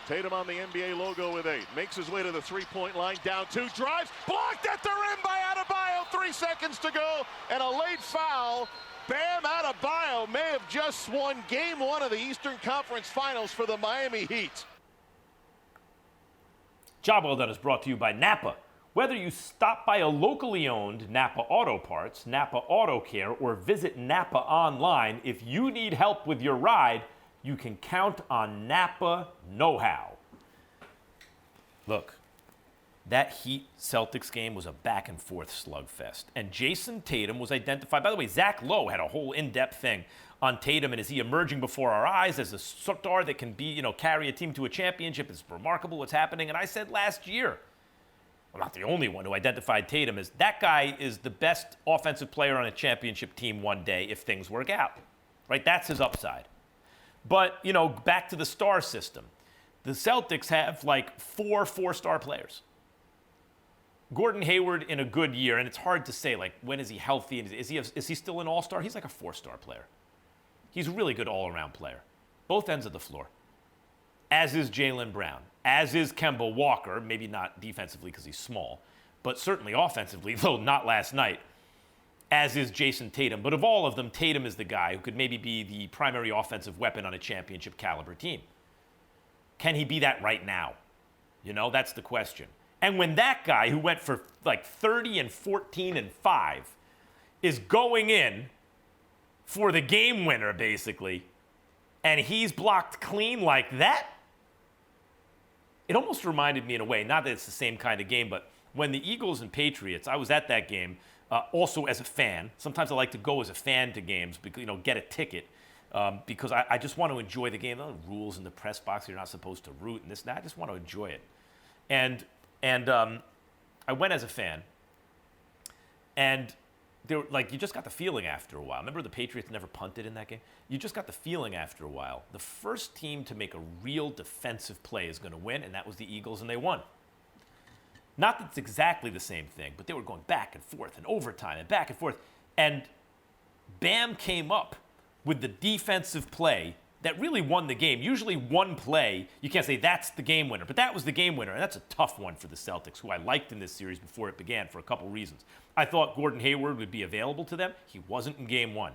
Tatum on the NBA logo with 8. Makes his way to the three-point line, down 2, drives, blocked at the rim by Adebayo. 3 seconds to go, and a late foul. Bam Adebayo may have just won Game 1 of the Eastern Conference Finals for the Miami Heat. Job Well Done is brought to you by Napa. Whether you stop by a locally owned Napa Auto Parts, Napa Auto Care, or visit Napa online, if you need help with your ride, you can count on Napa know-how. Look, that Heat Celtics game was a back-and-forth slugfest. And Jayson Tatum was identified. By the way, Zach Lowe had a whole in-depth thing on Tatum, and is he emerging before our eyes as a star that can be, carry a team to a championship? It's remarkable what's happening. And I said last year, I'm not the only one who identified Tatum as that guy is the best offensive player on a championship team one day if things work out. Right? That's his upside. But, back to the star system. The Celtics have like 4 four-star players. Gordon Hayward in a good year, and it's hard to say, like, when is he healthy? Is he still an all-star? He's like a 4-star player. He's a really good all-around player. Both ends of the floor. As is Jaylen Brown. As is Kemba Walker, maybe not defensively because he's small, but certainly offensively, though not last night. As is Jayson Tatum. But of all of them, Tatum is the guy who could maybe be the primary offensive weapon on a championship caliber team. Can he be that right now? That's the question. And when that guy who went for like 30 and 14 and 5 is going in for the game winner, basically, and he's blocked clean like that, it almost reminded me in a way, not that it's the same kind of game, but when the Eagles and Patriots, I was at that game, also as a fan. Sometimes I like to go as a fan to games, because, get a ticket, because I just want to enjoy the game. The rules in the press box, you're not supposed to root and this and that. I just want to enjoy it. And I went as a fan, and you just got the feeling after a while. Remember the Patriots never punted in that game? You just got the feeling after a while. The first team to make a real defensive play is going to win, and that was the Eagles, and they won. Not that it's exactly the same thing, but they were going back and forth and overtime and back and forth. And Bam came up with the defensive play that really won the game. Usually one play, you can't say that's the game winner, but that was the game winner, and that's a tough one for the Celtics, who I liked in this series before it began for a couple reasons. I thought Gordon Hayward would be available to them. He wasn't in game 1.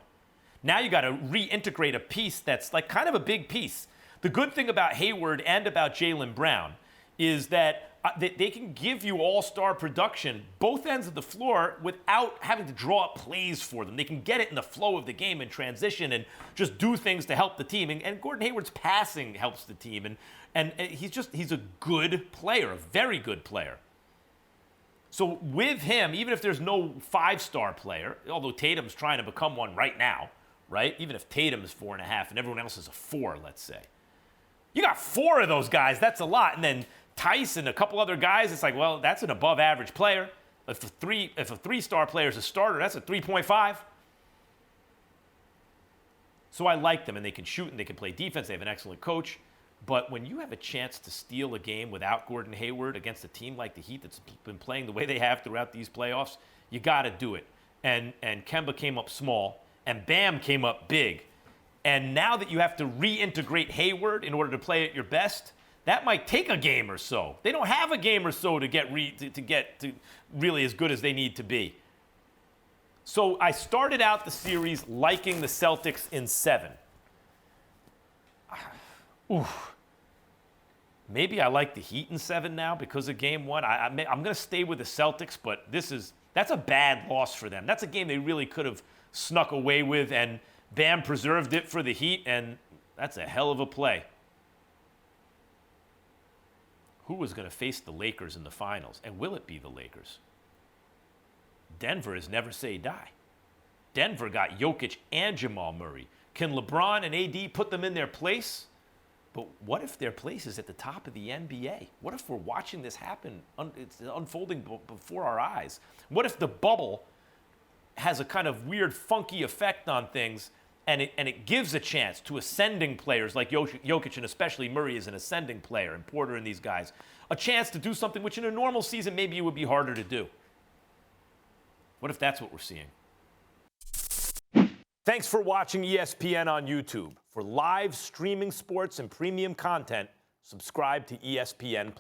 Now you got to reintegrate a piece that's like kind of a big piece. The good thing about Hayward and about Jaylen Brown is that they can give you all-star production both ends of the floor without having to draw up plays for them. They can get it in the flow of the game and transition and just do things to help the team. And Gordon Hayward's passing helps the team. And he's a good player, a very good player. So with him, even if there's no 5-star player, although Tatum's trying to become one right now, right? Even if Tatum's 4.5 and everyone else is a 4, let's say. You got 4 of those guys, that's a lot. And then Tice and a couple other guys, it's like, well, that's an above-average player. If a 3-star player is a starter, that's a 3.5. So I like them, and they can shoot, and they can play defense. They have an excellent coach. But when you have a chance to steal a game without Gordon Hayward against a team like the Heat that's been playing the way they have throughout these playoffs, you got to do it. And Kemba came up small, and Bam came up big. And now that you have to reintegrate Hayward in order to play at your best, that might take a game or so. They don't have a game or so to get really as good as they need to be. So I started out the series liking the Celtics in 7. Oof. Maybe I like the Heat in 7 now because of game 1. I'm going to stay with the Celtics, but that's a bad loss for them. That's a game they really could have snuck away with, and Bam preserved it for the Heat, and that's a hell of a play. Who was going to face the Lakers in the finals, and will it be the Lakers? Denver is never say die. Denver got Jokic and Jamal Murray. Can LeBron and AD put them in their place? But what if their place is at the top of the NBA? What if we're watching this happen? It's unfolding before our eyes. What if the bubble has a kind of weird, funky effect on things, and it gives a chance to ascending players like Jokic, and especially Murray is an ascending player, and Porter and these guys, a chance to do something which in a normal season maybe it would be harder to do? What if that's what we're seeing? Thanks for watching ESPN on YouTube. For live streaming sports and premium content, Subscribe to ESPN+.